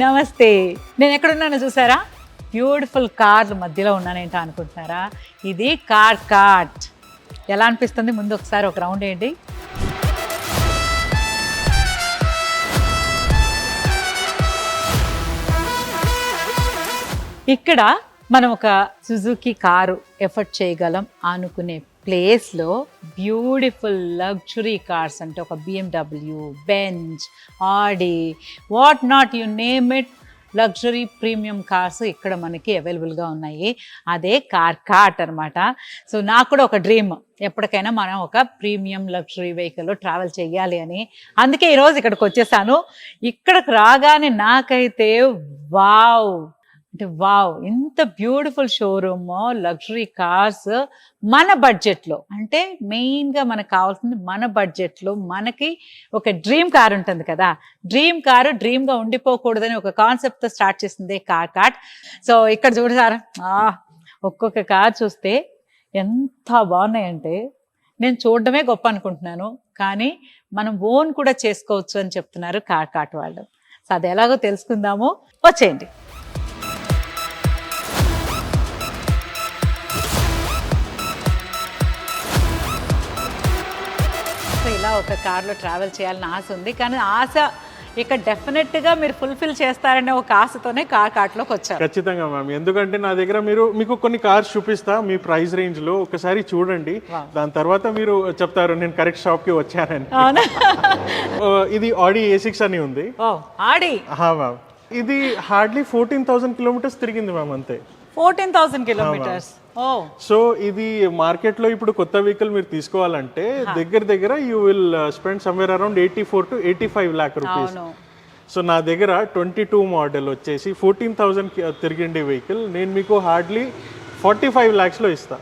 నమస్తే. నేను ఎక్కడున్నానో చూసారా? బ్యూటిఫుల్ కార్ల మధ్యలో ఉన్నానేంటో అనుకుంటున్నారా? ఇది కార్ కార్ట్. ఎలా అనిపిస్తుంది? ముందు ఒకసారి ఒక రౌండ్ వేయండి. ఇక్కడ మనం ఒక సుజుకి కారు ఎఫర్ట్ చేయగలం అనుకునే ప్లేస్లో బ్యూటిఫుల్ లగ్జరీ కార్స్ అంటే ఒక BMW, Benz, Audi, what not you name it, luxury premium cars ఇక్కడ మనకి అవైలబుల్గా ఉన్నాయి. అదే కార్ కార్ట్ అనమాట. సో నాకు కూడా ఒక డ్రీమ్, ఎప్పటికైనా మనం ఒక ప్రీమియం లగ్జరీ వెహికల్లో ట్రావెల్ చేయాలి అని. అందుకే ఈరోజు ఇక్కడికి వచ్చేసాను. ఇక్కడికి రాగానే నాకైతే వావ్ అంటే వావ్, ఇంత బ్యూటిఫుల్ షోరూమ్, లగ్జరీ కార్స్ మన బడ్జెట్లో. అంటే మెయిన్గా మనకు కావాల్సింది మన బడ్జెట్లో మనకి ఒక డ్రీమ్ కార్ ఉంటుంది కదా, డ్రీమ్ కారు డ్రీమ్గా ఉండిపోకూడదని ఒక కాన్సెప్ట్తో స్టార్ట్ చేసింది కార్ కార్ట్. సో ఇక్కడ చూడసారా, ఒక్కొక్క కార్ చూస్తే ఎంత బాగున్నాయంటే నేను చూడడమే గొప్ప అనుకుంటున్నాను, కానీ మనం ఓన్ కూడా చేసుకోవచ్చు అని చెప్తున్నారు కార్ కార్ట్ వాళ్ళు. సో అది ఎలాగో తెలుసుకుందాము, వచ్చేయండి. ఇలా ఒక కార్లో ట్రావెల్ చేయాలని ఆశ ఉంది, కానీ ఆశ ఇక్కడ డెఫినెట్గా మీరు ఫుల్ఫిల్ చేస్తారనే ఒక ఆశతోనే కార్ కార్ట్లోకి వచ్చారు. ఖచ్చితంగా మ్యామ్, ఎందుకంటే నా దగ్గర మీకు కొన్ని కార్స్ చూపిస్తా మీ ప్రైస్ రేంజ్లో, ఒకసారి చూడండి. దాని తర్వాత మీరు చెప్తారు నేను కరెక్ట్ షాప్కి వచ్చానని. ఇది ఆడి A6 అని ఉంది. ఆడి మ్యామ్, ఇది హార్డ్లీ 14,000 కిలోమీటర్స్ తిరిగింది మ్యామ్, అంతే. 14,000 కిలోమీటర్స్. సో ఇది మార్కెట్ లో ఇప్పుడు కొత్త వెహికల్ మీరు తీసుకోవాలంటే దగ్గర you will spend somewhere around 84 to 85 lakh rupees. So నా దగ్గర 22 మోడల్ వచ్చేసి 14,000 తిరిగిండే వెహికల్ నేను మీకు హార్డ్లీ 45 lakhs లో ఇస్తా.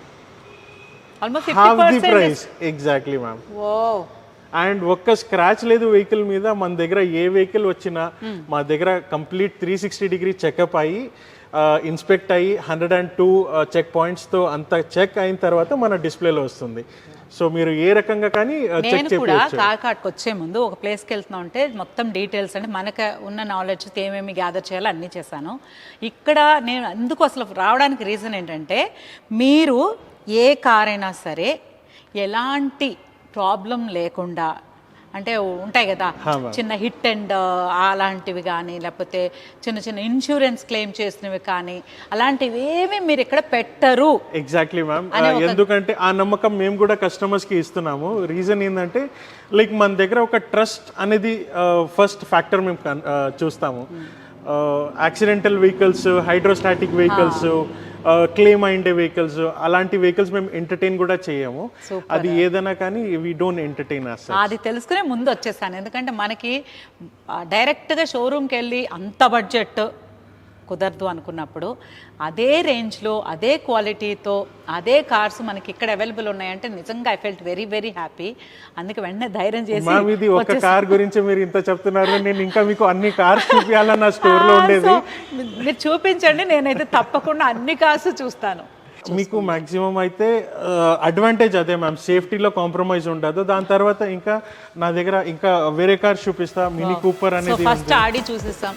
Half the price. Exactly ma'am. And ఒక్క స్క్రాచ్ లేదు వెహికల్ మీద. మన దగ్గర ఏ వెహికల్ వచ్చినా మా దగ్గర కంప్లీట్ 360 చెకప్ అయ్యి ఇన్స్పెక్ట్ అయ్యి 102 చెక్ పాయింట్స్తో అంత చెక్ అయిన తర్వాత మన డిస్ప్లేలో వస్తుంది. సో మీరు ఏ రకంగా కానీ చెక్ చేయొచ్చు. కార్ కార్ట్కి వచ్చే ముందు ఒక ప్లేస్కి వెళ్తున్నాం అంటే మొత్తం డీటెయిల్స్ అంటే మనకు ఉన్న నాలెడ్జ్ ఏమేమి గ్యాదర్ చేయాలో అన్నీ చేశాను. ఇక్కడ నేను అందుకు అసలు రావడానికి రీజన్ ఏంటంటే, మీరు ఏ కార్ అయినా సరే ఎలాంటి ప్రాబ్లం లేకుండా, అంటే ఉంటాయి కదా చిన్న హిట్ అండ్ అలాంటివి కానీ, లేకపోతే చిన్న చిన్న ఇన్సూరెన్స్ క్లెయిమ్ చేసినవి కానీ, అలాంటివి ఏమి మీరు ఇక్కడ పెట్టరు. ఎగ్జాక్ట్లీ మ్యామ్, ఎందుకంటే ఆ నమ్మకం మేము కూడా కస్టమర్స్ కి ఇస్తున్నాము. రీజన్ ఏంటంటే లైక్ మన దగ్గర ఒక ట్రస్ట్ అనేది ఫస్ట్ ఫ్యాక్టర్ మేము చూస్తాము. Accidental vehicles, hydrostatic vehicles, claim అయిండే వెహికల్స్, అలాంటి వెహికల్స్ మేము ఎంటర్టైన్ కూడా చేయము. అది ఏదైనా కానీ వి డోంట్ ఎంటర్టైన్ అస్. అది తెలుసుకునే ముందు వచ్చేసాను, ఎందుకంటే మనకి డైరెక్ట్గా షోరూమ్కి వెళ్ళి అంత బడ్జెట్ కుదరదు అనుకున్నప్పుడు అదే రేంజ్లో అదే క్వాలిటీతో అదే కార్స్ మనకి ఇక్కడ అవైలబుల్ ఉన్నాయంటే నిజంగా I felt very very happy. అందుకే వెంటనే ధైర్యం చేసి ఇది ఒక కార్ గురించి మీరు ఇంత చెప్తున్నారు, నేను ఇంకా మీకు అన్ని కార్స్ చూపించాలని నా స్టోర్లో ఉండేది. మీరు చూపించండి, నేనైతే తప్పకుండా అన్ని కార్స్ చూస్తాను. మీకు మాక్సిమం అయితే అడ్వాంటేజ్ అదే మ్యామ్, సేఫ్టీలో కాంప్రమైజ్ ఉండదు. దాని తర్వాత ఇంకా నా దగ్గర ఇంకా వేరే కార్ చూపిస్తా. మినీ కూపర్ అనేది ఫస్ట్ ఆడి చూసిస్తాం.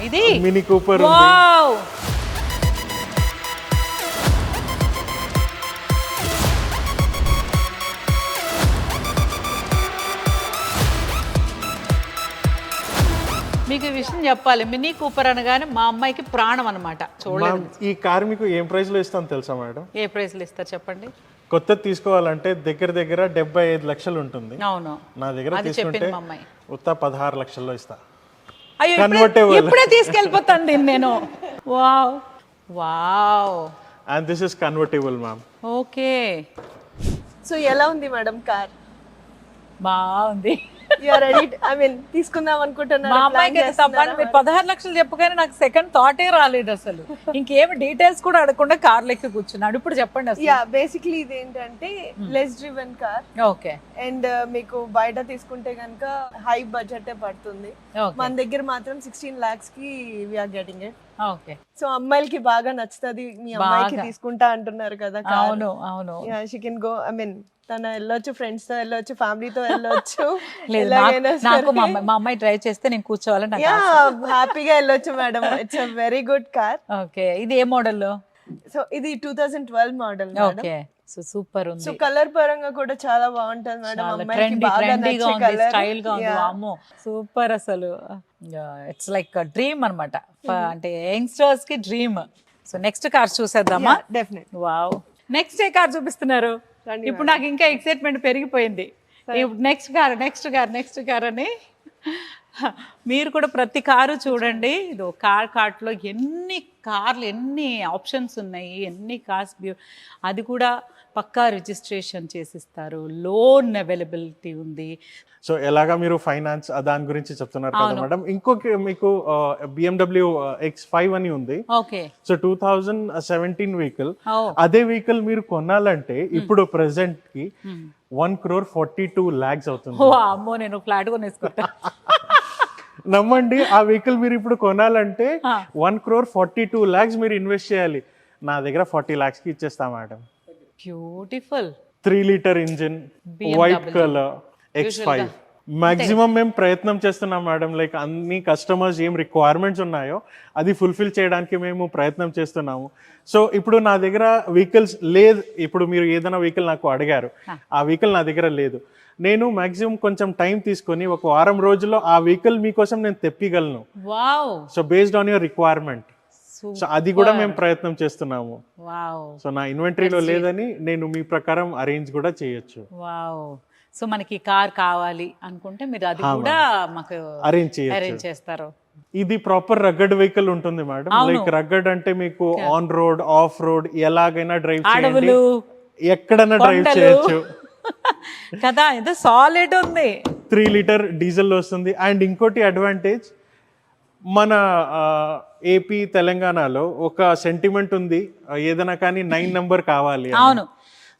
ఇది మినీ కూపర్. మీకు ఈ విషయం చెప్పాలి, మినీ కూపర్ అనగానే మా అమ్మాయికి ప్రాణం అనమాట. చూడలేదు. ఈ కార్ మీకు ఏం ప్రైస్ లో ఇస్తాను తెలుసా మేడం? ఏ ప్రైస్ లో ఇస్తారు చెప్పండి. కొత్తది తీసుకోవాలంటే దగ్గర 75 లక్షలు ఉంటుంది. అవును, నా దగ్గర తీసుకుంటే ఉత్త 16 లక్షల్లో ఇస్తా. ఇప్పుడే తీసుకెళ్ళిపోతాను దీన్ని నేను. Wow wow. And this is convertible ma'am. Okay. So ఎలా ఉంది మేడం కార్? బాగుంది. తీసుకుందాం అనుకుంటున్నాను. మా అమ్మాయికి తప్పని మీరు 16 లక్షలు చెప్పగానే నాకు సెకండ్ థాటే రాలేదు అసలు. ఇంకేమి డీటెయిల్స్ కూడా అడగకుండా కార్ లెక్క కూర్చున్నాడు. ఇప్పుడు చెప్పండి అసలు. బేసిక్లీ ఇది ఏంటంటే less driven car. Okay. And మీకు బయట తీసుకుంటే కనుక హై బడ్జెట్ పడుతుంది. Okay. మన దగ్గర మాత్రం 16 lakhs కి we are getting it. Okay, so అమ్మాయిలకి బాగా నచ్చుతుంది, మీ అమ్మాయికి తీసుకుంటా అంటున్నారు కదా. అవును అవును. She can go, I mean తన వెళ్ళొచ్చు, ఫ్రెండ్స్ తో వెళ్ళొచ్చు, ఫ్యామిలీతో వెళ్ళొచ్చు. లేదు, నాకు మా అమ్మాయి డ్రైవ్ చేస్తే నేను కూర్చోవాలని నాకు యా, హ్యాపీగా వెళ్ళొచ్చు madam. It's a very good car. Okay, ఇది ఏ మోడల్? సో ఇది 2012 model madam. Okay, so super ఉంది. సో కలర్ పరంగా కూడా చాలా బాగుంటది మేడం. అమ్మాయికి ట్రెండీ బాగా ట్రెండీగా నచ్చే ఉంది, కలర్. స్టైల్ గా ఉంది. అమ్మో సూపర్ అసలు. ఇట్స్ లైక్ డ్రీమ్ అన్నమాట, అంటే యంగ్స్టర్స్ కి డ్రీమ్. సో నెక్స్ట్ కార్ చూసేద్దామా? డెఫినెట్. వావ్, నెక్స్ట్ ఏ కార్ చూపిస్తున్నారు? ఇప్పుడు నాకు ఇంకా ఎక్సైట్మెంట్ పెరిగిపోయింది. నెక్స్ట్ కార్ అని. మీరు కూడా ప్రతి కారు చూడండి. ఇది కార్ట్లో ఎన్ని కార్లు, ఎన్ని ఆప్షన్స్ ఉన్నాయి, ఎన్ని కార్స్. అది కూడా పక్కా రిజిస్ట్రేషన్ చేసిస్తారు, లోన్ అవైలబిలిటీ ఉంది. సో ఎలాగా మీరు ఫైనాన్స్ దాని గురించి చెప్తున్నారు కదా మేడం. ఇంకొక మీకు BMW X5 అని ఉంది. Okay, so 2017 vehicle. అదే వెహికల్ మీరు కొనాలంటే ఇప్పుడు ప్రెసెంట్ కి 1,42 lakhs అవుతుంది. ఓ అమ్మో, నేను ఫ్లాట్ కొనేసుకుంటా. నమ్మండి, ఆ వెహికల్ మీరు ఇప్పుడు కొనాలంటే 1,42 lakhs మీరు ఇన్వెస్ట్ చేయాలి. నా దగ్గర 40 lakhs కి ఇచ్చేస్తా madam. Beautiful 3 liter engine, white colour, X5. Maximum మేము ప్రయత్నం చేస్తున్నాం మేడం. లైక్ అన్ని కస్టమర్స్ ఏం రిక్వైర్మెంట్స్ ఉన్నాయో అది ఫుల్ఫిల్ చేయడానికి మేము ప్రయత్నం చేస్తున్నాము. సో ఇప్పుడు నా దగ్గర వెహికల్స్ లేదు. ఇప్పుడు మీరు ఏదైనా వెహికల్ నాకు అడిగారు, ఆ వెహికల్ నా దగ్గర లేదు. నేను మాక్సిమం కొంచెం టైం తీసుకొని ఒక వారం రోజుల్లో ఆ వెహికల్ మీకోసం నేను తెప్పిగలను. Wow, so based on your requirement. So అది కూడా మేము ప్రయత్నం చేస్తున్నాము. వావ్, సో నా ఇన్వెంటరీలో లేదని నేను మీ ప్రకారం అరేంజ్ కూడా చేయొచ్చు. వావ్. సో మనకి కార్ కావాలి అనుకుంటే మీరు అది కూడా మాకు అరేంజ్ చేస్తారు. ఇది ప్రాపర్ రగ్గడ్ వెహికల్ ఉంటుంది మేడం. లైక్ రగ్గడ్ అంటే మీకు ఆన్ రోడ్, ఆఫ్ రోడ్ ఎలాగైనా డ్రైవ్ చేయండి, ఎక్కడైనా డ్రైవ్ చేయొచ్చు కదా. ఇది సాలిడ్ ఉంది. 3 liter డీజిల్ వస్తుంది. అండ్ ఇంకోటి అడ్వాంటేజ్, మన ఏపీ తెలంగాణలో ఒక సెంటిమెంట్ ఉంది, ఏదైనా కానీ 9 number కావాలి. అవును.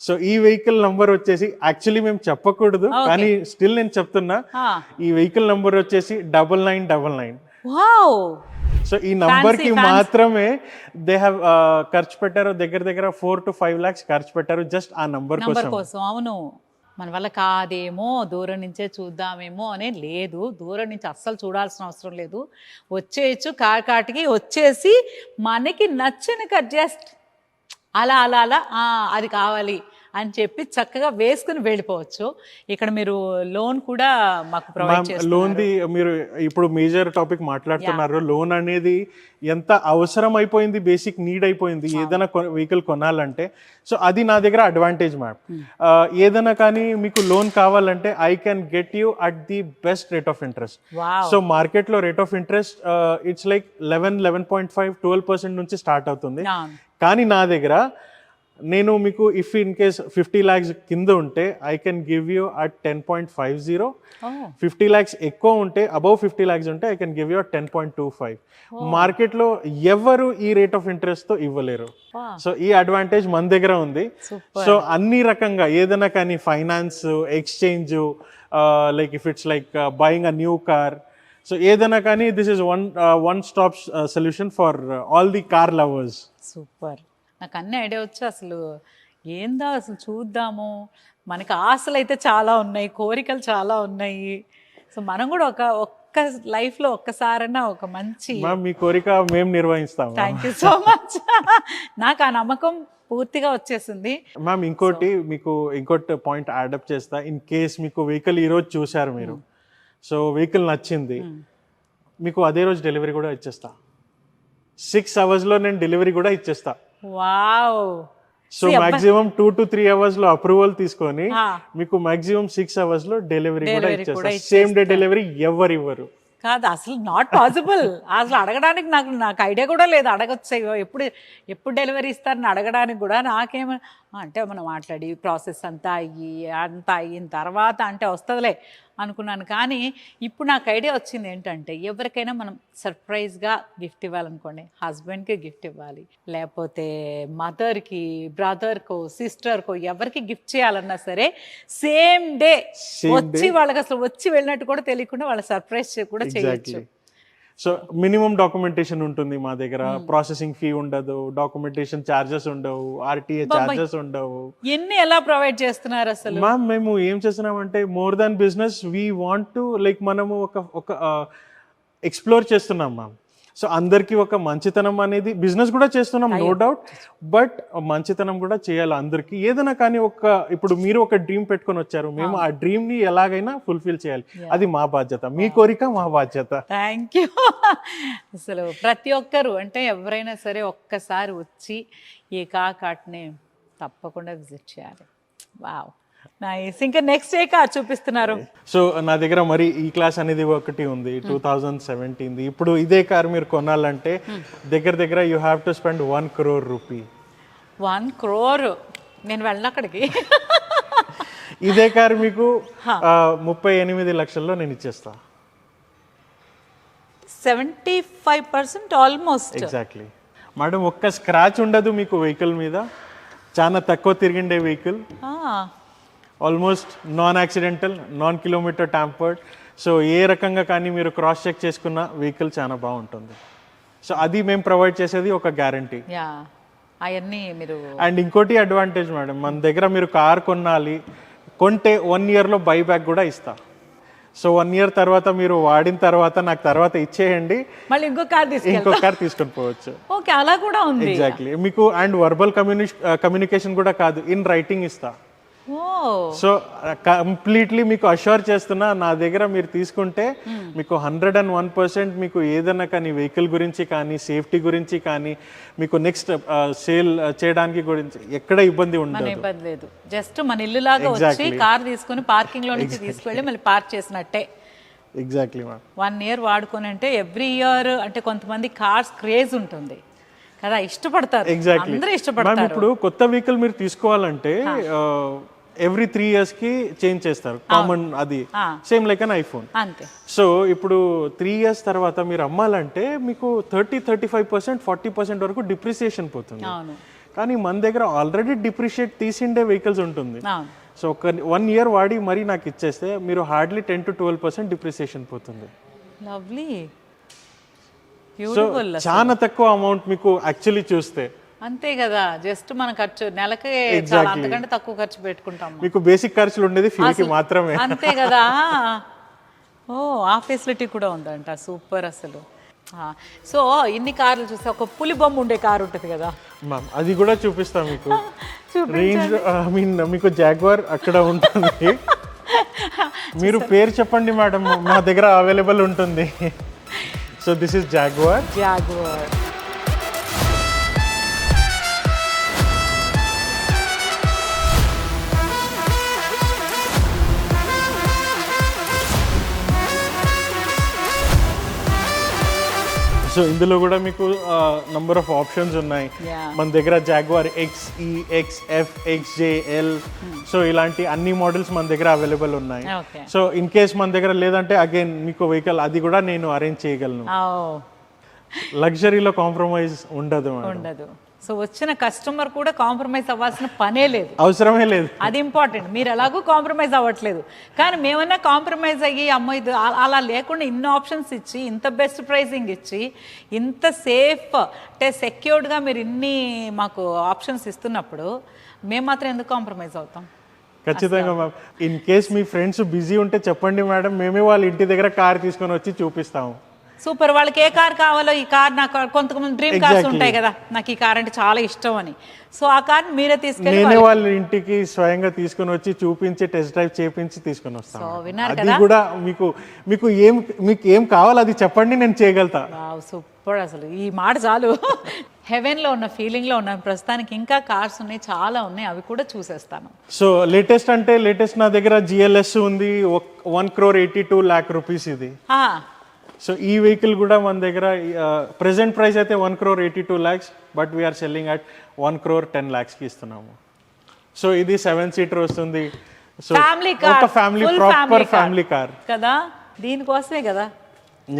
సో ఈ వెహికల్ నంబర్ వచ్చేసి యాక్చువల్లీ మేము చెప్పకూడదు, కానీ స్టిల్ నేను చెప్తున్నా. ఈ వెహికల్ నంబర్ వచ్చేసి 9999. వావ్. సో ఈ నంబర్ కి మాత్రమే దే హ్యావ్ ఖర్చు పెట్టారు, దగ్గర 4 to 5 lakhs ఖర్చు పెట్టారు జస్ట్ ఆ నంబర్ కోసం. అవును, మన వల్ల కాదేమో, దూరం నుంచే చూద్దామేమో అనే లేదు. దూరం నుంచి అస్సలు చూడాల్సిన అవసరం లేదు, వచ్చేయచ్చు. కాటికి వచ్చేసి మనకి నచ్చిన కార్ జస్ట్ అలా అది కావాలి అని చెప్పి చక్కగా వేసుకుని వెళ్ళిపోవచ్చు. ఇక్కడ మీరు లోన్ కూడా మాకు ప్రొవైడ్ చేస్తారు. లోన్ది మీరు ఇప్పుడు మేజర్ టాపిక్ మాట్లాడుతున్నారు. లోన్ అనేది ఎంత అవసరం అయిపోయింది, బేసిక్ నీడ్ అయిపోయింది ఏదైనా వెహికల్ కొనాలంటే. సో అది నా దగ్గర అడ్వాంటేజ్ మ్యామ్. ఏదైనా కానీ మీకు లోన్ కావాలంటే I can get you at the best rate of interest. So మార్కెట్లో rate of interest it's like 11.5, 12% నుంచి స్టార్ట్ అవుతుంది. కానీ నా దగ్గర నేను మీకు ఇఫ్ ఇన్ కేస్ 50 lakhs కింద ఉంటే I can give you at 10.50. 50 lakhs ఎక్కువ ఉంటే, అబౌవ్ 50 lakhs ఉంటే I can give you at 10.25. మార్కెట్లో ఎవరు ఈ రేట్ ఆఫ్ ఇంట్రెస్ట్ తో ఇవ్వలేరు. సో ఈ అడ్వాంటేజ్ మన దగ్గర ఉంది. సో అన్ని రకంగా ఏదైనా కానీ finance, exchange, like if it's like buying a new car, so ఏదైనా కానీ this is one stop solution for all the car lovers. Super, నాకు అన్ని ఐడియా వచ్చి అసలు ఏందా అసలు చూద్దాము. మనకి ఆశలు అయితే చాలా ఉన్నాయి, కోరికలు చాలా ఉన్నాయి. సో మనం కూడా ఒక్క లైఫ్లో ఒక్కసారైనా ఒక మంచి, మీ కోరిక మేము నిర్వహిస్తాము. Thank you so much. నాకు ఆ నమ్మకం పూర్తిగా వచ్చేసింది. మ్యామ్ ఇంకోటి పాయింట్ యాడప్ చేస్తా. ఇన్ కేస్ మీకు వెహికల్ ఈరోజు చూశారు మీరు, సో వెహికల్ నచ్చింది, మీకు అదే రోజు డెలివరీ కూడా ఇచ్చేస్తా. 6 hours లో నేను డెలివరీ కూడా ఇచ్చేస్తా. Wow. So maximum 2 to 3 hours లో అప్రూవల్ తీసుకొని మీకు మాక్సిమం 6 hours లో డెలివరీ కూడా ఇచ్చేస్తా. సేమ్ డే డెలివరీ ఎవరు ఇవ్వరు. కాదు, అసలు నాట్ పాసిబుల్. అసలు అడగడానికి నాకు ఐడియా కూడా లేదు. అడగచ్చు ఎప్పుడు డెలివరీ ఇస్తారని అడగడానికి కూడా నాకేమో అంటే మనం మాట్లాడి ప్రాసెస్ అంతా అయిన తర్వాత అంటే వస్తుందిలే అనుకున్నాను. కానీ ఇప్పుడు నాకు ఐడియా వచ్చింది ఏంటంటే, ఎవరికైనా మనం సర్ప్రైజ్గా గిఫ్ట్ ఇవ్వాలనుకోండి, హస్బెండ్కి గిఫ్ట్ ఇవ్వాలి, లేకపోతే మదర్కి, బ్రదర్కో, సిస్టర్కో, ఎవరికి గిఫ్ట్ చేయాలన్నా సరే సేమ్ డే వచ్చి వాళ్ళకి అసలు వచ్చి వెళ్ళినట్టు కూడా తెలియకుండా వాళ్ళ సర్ప్రైజ్ కూడా చేయొచ్చు. సో మినిమం డాక్యుమెంటేషన్ ఉంటుంది మా దగ్గర, ప్రాసెసింగ్ ఫీ ఉండదు, డాక్యుమెంటేషన్ ఛార్జెస్ ఉండవు, ఆర్టీఏ ఛార్జెస్ ఉండవు. ఎన్ని ఎలా ప్రొవైడ్ చేస్తున్నారు అసలు? మ్యామ్ మేము ఏం చేస్తున్నామంటే, more than business we want to like మనము ఒక ఎక్స్ప్లోర్ చేస్తున్నాం మ్యామ్. సో అందరికీ ఒక మంచితనం అనేది, బిజినెస్ కూడా చేస్తున్నాం నో డౌట్, బట్ మంచితనం కూడా చేయాలి అందరికీ. ఏదైనా కానీ ఇప్పుడు మీరు ఒక డ్రీమ్ పెట్టుకొని వచ్చారు, మేము ఆ డ్రీమ్ ని ఎలాగైనా ఫుల్ఫిల్ చేయాలి, అది మా బాధ్యత, మీ కోరిక మా బాధ్యత. Thank you. అసలు ప్రతి ఒక్కరు అంటే ఎవరైనా సరే ఒక్కసారి వచ్చి ఈ కాకాట్ని తప్పకుండా విజిట్ చేయాలి. Wow, nice. ఇంకా నెక్స్ట్ ఏ కార్ చూపిస్తున్నారు? సో నా దగ్గర మరి ఈ క్లాస్ అనేది ఒకటి ఉంది 2017. ఇప్పుడు ఇదే కార్ మీరు కొనాలంటే దగ్గర you have to spend 1 crore rupee. 1 crore? నేను వెళ్ళను అక్కడికి. ఇదే కార్ మీకు 38 లక్షల్లో నేను ఇచ్చేస్తా. 75% ఆల్మోస్ట్. ఎగ్జాక్ట్లీ మేడం, ఒక్క స్క్రాచ్ ఉండదు మీకు వెహికల్ మీద, చాలా తక్కువ తిరిగిండే vehicle, almost non accidental, non kilometre tampered. So ఏ రకంగా కానీ మీరు క్రాస్ చెక్ చేసుకున్న వెహికల్ చాలా బాగుంటుంది. సో అది మేము ప్రొవైడ్ చేసేది ఒక గ్యారంటీ. అవన్నీ మీరు. అండ్ ఇంకోటి అడ్వాంటేజ్ మేడం, మన దగ్గర మీరు కార్ కొంటే 1 yearలో బైబ్యాక్ కూడా ఇస్తా. సో 1 year తర్వాత మీరు వాడిన తర్వాత నాకు తర్వాత ఇచ్చేయండి, మళ్ళీ ఇంకో కార్ తీసుకొని పోవచ్చు. ఓకే, అలా కూడా ఉంది. ఎగ్జాక్ట్లీ. మీకు అండ్ వర్బల్ కమ్యూనికేషన్ కూడా కాదు, ఇన్ రైటింగ్ ఇస్తా. సో కంప్లీట్లీ మీకు అష్యూర్ చేస్తున్నా, నా దగ్గర మీరు తీసుకుంటే మీకు 101% మీకు ఏదైనా కానీ వెహికల్ గురించి కానీ, సేఫ్టీ గురించి కానీ, మీకు నెక్స్ట్ సేల్ చేయడానికి గురించి ఎక్కడ ఇబ్బంది ఉండదు. ఇబ్బంది లేదు. జస్ట్ మన ఇల్లు లాగా వచ్చి కార్ తీసుకుని పార్కింగ్ లో నుంచి తీసుకెళ్ళి మళ్ళీ పార్క్ చేసినట్టే. Exactly ma'am. 1 year వాడుకొని అంటే ఎవ్రీ ఇయర్ అంటే కొంతమంది కార్స్ క్రేజ్ ఉంటుంది కదా, ఇష్టపడతారు. ఎగ్జాక్ట్లీ. అందరూ ఇష్టపడతారు. ఇప్పుడు కొత్త వెహికల్ మీరు తీసుకోవాలంటే ఎవ్రీ 3 years కి చేంజ్ చేస్తారు, కామన్. అది సేమ్ లైక్ అన్ ఐఫోన్ అంతే. సో ఇప్పుడు 3 years తర్వాత మీరు అమ్మాలంటే మీకు 30-35%, 40% వరకు డిప్రిసియేషన్ పోతుంది. కానీ మన దగ్గర ఆల్రెడీ డిప్రిషియేట్ తీసిండే వెహికల్స్ ఉంటుంది. సో ఒక 1 year వాడి మరి నాకు ఇచ్చేస్తే మీరు హార్డ్లీ 10-12% డిప్రిసియేషన్ పోతుంది. లవ్లీ. సో చాలా తక్కువ అమౌంట్ మీకు యాక్చువల్లీ చూస్తే. అంతే కదా, జస్ట్ మన ఖర్చు నెలకి చాలా, అంతకంటే తక్కువ ఖర్చు పెట్టుకుంటాం. మీకు బేసిక్ ఖర్చులు ఉండేది ఫ్యూల్ కి మాత్రమే. అంతే కదా. ఓ, ఆ ఫెసిలిటీ కూడా ఉందంట. సూపర్ అసలు. సో ఇన్ని కార్లు చూస్తే ఒక పులి బొమ్మ ఉండే కార్ ఉంటుంది కదా మ్యామ్, అది కూడా చూపిస్తాం మీకు. రేంజ్ మీకు జాగ్వార్ అక్కడ ఉంటుంది. మీరు పేరు చెప్పండి మేడం, మా దగ్గర అవైలబుల్ ఉంటుంది. So this is jaguar. So ఇందులో కూడా మీకు నంబర్ ఆఫ్ ఆప్షన్స్ ఉన్నాయి. మన దగ్గర jaguar XE, XF, XJL, so ఇలాంటి అన్ని మోడల్స్ మన దగ్గర అవైలబుల్ ఉన్నాయి. సో ఇన్ కేస్ మన దగ్గర లేదంటే అగైన్ మీకు వెహికల్ అది కూడా నేను అరేంజ్ చేయగలను. లగ్జరీలో కాంప్రమైజ్ ఉండదు. సో వచ్చిన కస్టమర్ కూడా కాంప్రమైజ్ అవ్వాల్సిన పనే లేదు, అవసరమే లేదు. అది ఇంపార్టెంట్. మీరు ఎలాగో కాంప్రమైజ్ అవ్వట్లేదు, కానీ మేమన్నా కాంప్రమైజ్ అయ్యి అమ్మ ఇది అలా లేకుండా ఇన్ని ఆప్షన్స్ ఇచ్చి, ఇంత బెస్ట్ ప్రైసింగ్ ఇచ్చి, ఇంత సేఫ్ అంటే సెక్యూర్డ్గా మీరు ఇన్ని మాకు ఆప్షన్స్ ఇస్తున్నప్పుడు మేము మాత్రం ఎందుకు కాంప్రమైజ్ అవుతాం? ఖచ్చితంగా ma'am. In case me friends busy ఉంటే చెప్పండి మేడం, మేమే వాళ్ళ ఇంటి దగ్గర కార్ తీసుకొని వచ్చి చూపిస్తాము. సూపర్. వాళ్ళకి ఏ కార్ కావాలో, ఈ కార్ నాకు కొంతమంది డ్రీమ్ కార్స్ ఉంటాయి కదా, నాకు ఈ కార్ అంటే చాలా ఇష్టం అని, సో ఆ కార్ మీరే తీసుకెళ్ళి నేనే వాళ్ళ ఇంటికి స్వయంగా తీసుకొని వచ్చి చూపించి టెస్ట్ డ్రైవ్ చేపించి తీసుకొని వస్తాను. విన్నారు అది కూడా మీకు ఏం కావాలో అది చెప్పండి, నేను చేయగలుగుతా. సూపర్. అసలు ఈ మాట చాలు. హెవెన్లో ఉన్న ఫీలింగ్లో ఉన్న. ప్రస్తుతానికి ఇంకా కార్స్ ఉన్నాయి, చాలా ఉన్నాయి, అవి కూడా చూసేస్తాను. సో లేటెస్ట్ నా దగ్గర GLS ఉంది, 1,82 lakh rupees ఇది. సో ఈ వెహికల్ కూడా మన దగ్గర ప్రెసెంట్ ప్రైస్ అయితే 1,82 lakhs, but we are selling at 1,10 lakhs కి ఇస్తున్నాము. సో ఇది 7 సీటర్ వస్తుంది. సో ఫ్యామిలీ కార్, ఒక ఫ్యామిలీ ప్రాపర్ ఫ్యామిలీ కార్ కదా, దీనికోసమే కదా,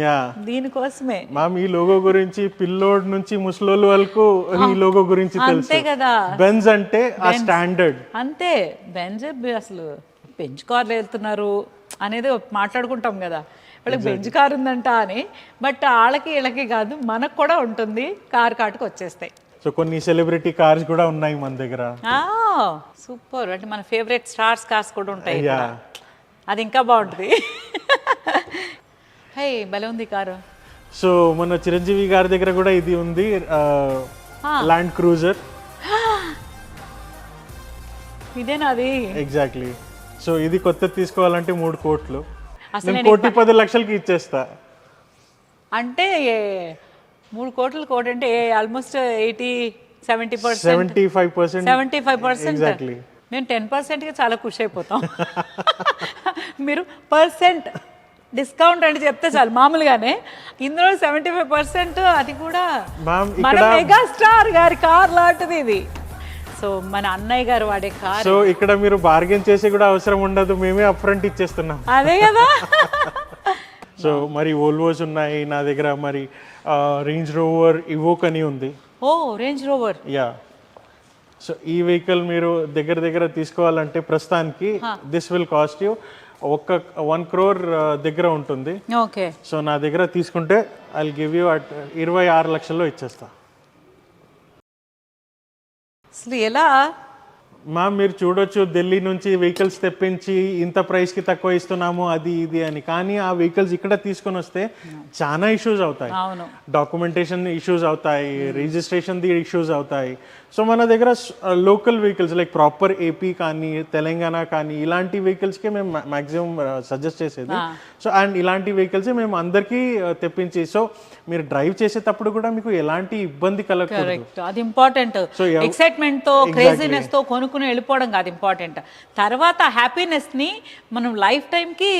యా దీనికోసమే. మ్యామ్ ఈ లోగో గురించి పిల్లోడ్ నుంచి ముసలోళ్ళు వరకు ఈ లోగో గురించి అంతే తెలుసు కదా. బెంజ్ అంటే ఆ స్టాండర్డ్ అంతే, బెంజ్ అసలు బెంచ్ కార్లు వెళ్తున్నారు అనేది మాట్లాడుకుంటాం కదా, వాళ్ళకి బెంచ్ కార్ ఉందంట అని. బట్ వాళ్ళకి వీళ్ళకి కాదు, మనకు కూడా ఉంటుంది, కార్ కాటుకు వచ్చేస్తాయి. సో కొన్ని సెలబ్రిటీ కార్స్ కూడా ఉన్నాయి మన దగ్గర. సూపర్, అంటే మన ఫేవరెట్ స్టార్స్ కార్స్ కూడా ఉంటాయి యా ఇక్కడ. అది ఇంకా బాగుంటుంది. హే భలే ఉంది కారు. సో మన చిరంజీవి గారి దగ్గర కూడా ఇది ఉంది, ల్యాండ్ క్రూజర్. ఇదేనా అది? ఎగ్జాక్ట్లీ. సో ఇది కొత్త తీసుకోవాలంటే 3 కోట్లు, అసలు నేను 1,10,00,000కి ఇచ్చేస్తా. అంటే 3 కోట్లు కోటి అంటే ఆల్మోస్ట్ 70% 75%. ఎగ్జాక్ట్లీ. మేము 10%కి చాలా ఖుషి అయిపోతాం. మీరు పర్సెంట్ డిస్కౌంట్ అంటే చెప్తే చాలు మామూలుగానే, ఇందులో 75%, అది కూడా మ్యామ్ మన ఇక్కడ మెగాస్టార్ గారి కార్ లాంటిది ఇది. సో మన అన్నయ్య గారు వాడే కార్. సో ఇక్కడ మీరు బార్గెన్ చేసి కూడా అవసరం ఉండదు, మేమే అప్ ఫ్రంట్ ఇచ్చేస్తున్నాం. అదే కదా. సో మరి వోల్వోస్ ఉన్నాయి నా దగ్గర, మరి రేంజ్ రోవర్ ఇవోక్ అని ఉంది. ఓ రేంజ్ రోవర్. యా. సో ఈ వెహికల్ మీరు దగ్గర తీసుకోవాలంటే ప్రస్తుతానికి this will cost you 1 crore దగ్గర ఉంటుంది. ఓకే. సో నా దగ్గర తీసుకుంటే I will give you at 26 లక్షల్లో ఇచ్చేస్తా. అసలు ఎలా మ్యామ్ మీరు చూడొచ్చు, ఢిల్లీ నుంచి వెహికల్స్ తెప్పించి ఇంత ప్రైస్కి తక్కువ ఇస్తున్నాము అది ఇది అని, కానీ ఆ వెహికల్స్ ఇక్కడ తీసుకొని వస్తే చాలా ఇష్యూస్ అవుతాయి. అవును, డాక్యుమెంటేషన్ ఇష్యూస్ అవుతాయి, రిజిస్ట్రేషన్ ది ఇష్యూస్ అవుతాయి. సో మన దగ్గర local vehicles like proper AP కానీ తెలంగాణ కానీ ఇలాంటి వెహికల్స్కే మేము మ్యాక్సిమం సజెస్ట్ చేసేది. సో అండ్ ఇలాంటి వెహికల్స్ మేము అందరికీ తెప్పించి, సో మీరు డ్రైవ్ చేసేటప్పుడు కూడా మీకు ఎలాంటి ఇబ్బంది కలగకూడదు. కరెక్ట్, అది ఇంపార్టెంట్. ఎక్సైట్మెంట్ తో క్రేజీనెస్ తో కొనుక్కుని వెళ్ళిపోవడం కాదు ఇంపార్టెంట్, తర్వాత హ్యాపీనెస్ ని మనం లైఫ్ టైం కి.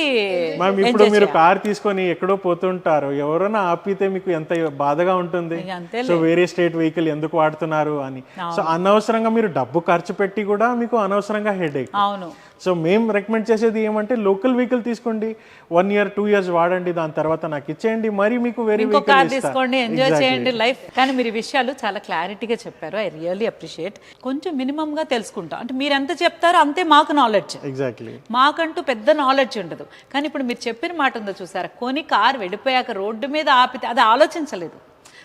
మ్యామ్ ఇప్పుడు మీరు కార్ తీసుకొని ఎక్కడో పోతుంటారు, ఎవరైనా ఆపితే మీకు ఎంత బాధగా ఉంటుంది. సో వేరే స్టేట్ వెహికల్ ఎందుకు వాడుతున్నారు అని. సో అనవసరంగా మీరు డబ్బు ఖర్చు పెట్టి కూడా మీకు అనవసరంగా హెడేక్. అవును. సో మేము రికమెండ్ చేసేది ఏమంటే లోకల్ వెహికల్ తీసుకోండి, 1 year 2 years వాడండి, దాని తర్వాత నాకు ఇచ్చేయండి, మరి మీకు వేరే ఇంకో కార్ తీసుకోండి, ఎంజాయ్ చేయండి లైఫ్. కానీ మీరు ఈ విషయాలు చాలా క్లారిటీగా చెప్పారు, ఐ రియల్లీ అప్రిషియేట్. కొంచెం మినిమం గా తెలుసుకుంటాం, అంటే మీరు ఎంత చెప్తారో అంతే మాకు నాలెడ్జ్. ఎగ్జాక్ట్లీ. మాకంటూ పెద్ద నాలెడ్జ్ ఉండదు. కానీ ఇప్పుడు మీరు చెప్పిన మాట ఉందో చూసారా, కొని కార్ వెళ్ళిపోయాక రోడ్డు మీద ఆపితే అది ఆలోచించలేదు.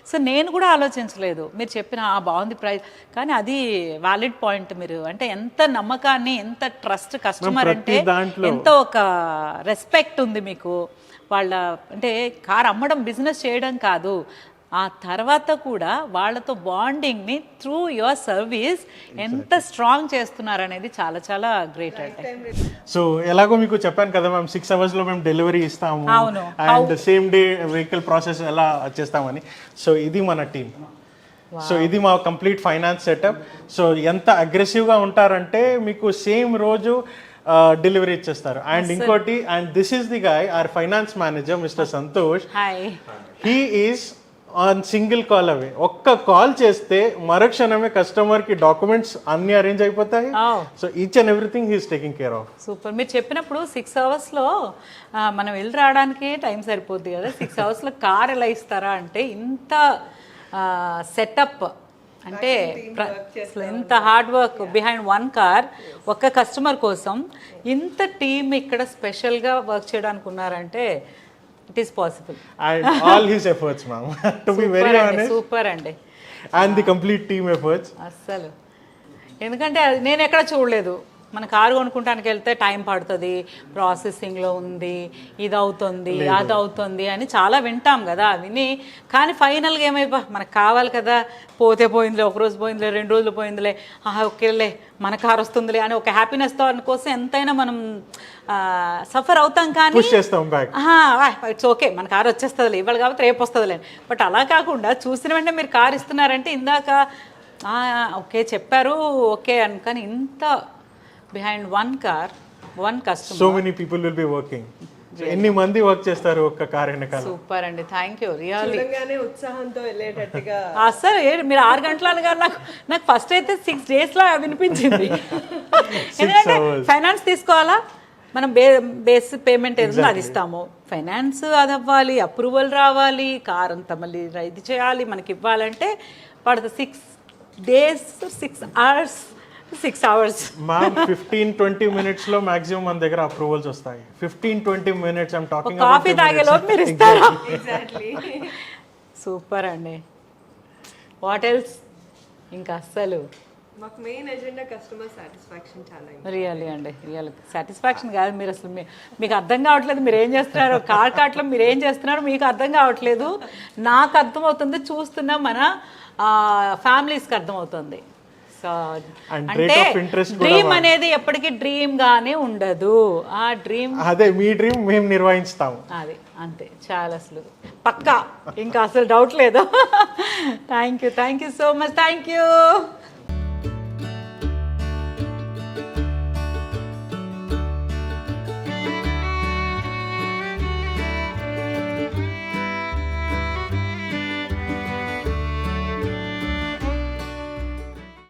సో నేను కూడా ఆలోచించలేదు, మీరు చెప్పిన బాగుంది ప్రైస్, కానీ అది వ్యాలిడ్ పాయింట్. మీరు అంటే ఎంత నమ్మకాన్ని, ఎంత ట్రస్ట్, కస్టమర్ అంటే ఎంత ఒక రెస్పెక్ట్ ఉంది మీకు. వాళ్ళ అంటే కార్ అమ్మడం బిజినెస్ చేయడం కాదు, ఆ తర్వాత కూడా వాళ్ళతో బాండింగ్ని త్రూ యువర్ సర్వీస్ ఎంత స్ట్రాంగ్ చేస్తున్నారు అనేది చాలా చాలా గ్రేట్ అంటే. సో ఎలాగో మీకు చెప్పాను కదా మ్యామ్, 6 hours లో మేము డెలివరీ ఇస్తాము, అవును, and same day vehicle process ఎలా చేస్తామని. సో ఇది మన టీమ్. సో ఇది మా కంప్లీట్ ఫైనాన్స్ సెటప్. సో ఎంత అగ్రెసివ్గా ఉంటారంటే మీకు సేమ్ రోజు డెలివరీ ఇచ్చేస్తారు. అండ్ ఇంకోటి, and this is the guy or finance manager mister Santosh. He is on single call away. ఒక్క కాల్ చేస్తే మరుక్షణమే కస్టమర్ కి డాక్యుమెంట్స్ అన్ని అరేంజ్ అయిపోతాయి. So each and everything he's taking care of. Super. మీరు చెప్పినప్పుడు 6 hours లో మనం వెళ్ళి రావడానికి టైం సరిపోద్ది కదా, 6 hours లో కార్ ఎలా ఇస్తారా అంటే ఇంత సెటప్, అంటే ఇంత హార్డ్ వర్క్ బిహైండ్ 1 car, ఒక్క కస్టమర్ కోసం ఇంత టీమ్ ఇక్కడ స్పెషల్గా వర్క్ చేయడానికి ఉన్నారంటే it is possible. And all his efforts, ma'am. To be very honest. Super అండి. And the complete team efforts. అస్సలు ఎందుకంటే నేను ఎక్కడ చూడలేదు, మన కారు కొనుక్కుంటానికి వెళ్తే టైం పడుతుంది, ప్రాసెసింగ్లో ఉంది, ఇది అవుతుంది అది అవుతుంది అని చాలా వింటాం కదా విని, కానీ ఫైనల్గా మనకు కావాలి కదా, పోతే పోయిందిలే, 1 రోజు పోయిందిలే, 2 రోజులు పోయిందిలే, ఓకేలే మన కారు వస్తుందిలే అని ఒక హ్యాపీనెస్తో కోసం ఎంతైనా మనం సఫర్ అవుతాం, కానీ ఇట్స్ ఓకే మన కారు వచ్చేస్తుందిలే, ఇవాళ కాబట్టి రేపు వస్తుందిలే. బట్ అలా కాకుండా చూసిన వెంటనే మీరు కారు ఇస్తున్నారంటే ఇందాక ఓకే చెప్పారు ఓకే అని, కానీ ఇంత behind 1 car, 1 customer, so many people will be working. ఎన్ని మంది వర్క్ చేస్తారు ఒక్క కార్ వెనకాల. సూపర్ అండి, థ్యాంక్ యూ రియల్లీ. చూడంగానే ఉత్సాహంతో వెళ్ళేటట్టుగా. అసలు మీరు 6 గంటలు అనగా నాకు ఫస్ట్ అయితే 6 days లా వినిపించింది. ఎందుకంటే ఫైనాన్స్ తీసుకోవాలా, మనం బేస్ పేమెంట్ ఏదో అది ఇస్తాము, ఫైనాన్స్ అది అవ్వాలి, అప్రూవల్ రావాలి, కార్ అంతా మళ్ళీ ఇది చేయాలి, మనకి ఇవ్వాలంటే పడుతుంది 6 days 6 hours 6 hours. మా 15-20 minutes లో మాక్సిమం మన దగ్గర అప్రూవల్స్ వస్తాయి. 15-20 minutes ఐమ్ టాకింగ్ కాఫీ తాగే లోపు మీరు ఇస్తారా? సూపర్ అండి. What else? ఇంకా అస్సలు మాకు మెయిన్ ఎజెండా కస్టమర్ సాటిస్ఫాక్షన్ చాలా రియల్లీ అండి, రియల్ సాటిస్ఫాక్షన్ కాదు. మీరు అసలు మీకు అర్థం కావట్లేదు మీరు ఏం చేస్తున్నారు, కార్ట్లో మీరు ఏం చేస్తున్నారు మీకు అర్థం కావట్లేదు, నాకు అర్థమవుతుంది, చూస్తున్నా మన ఫ్యామిలీస్కి అర్థమవుతుంది. సో అంటే డ్రీమ్ అనేది ఎప్పటికీ డ్రీమ్ గానే ఉండదు, ఆ డ్రీమ్ అదే మీ డ్రీమ్ మేము నిర్వహిస్తాము, అది అంతే చాలా అసలు పక్కా, ఇంకా అసలు డౌట్ లేదు. Thank you so much, thank you.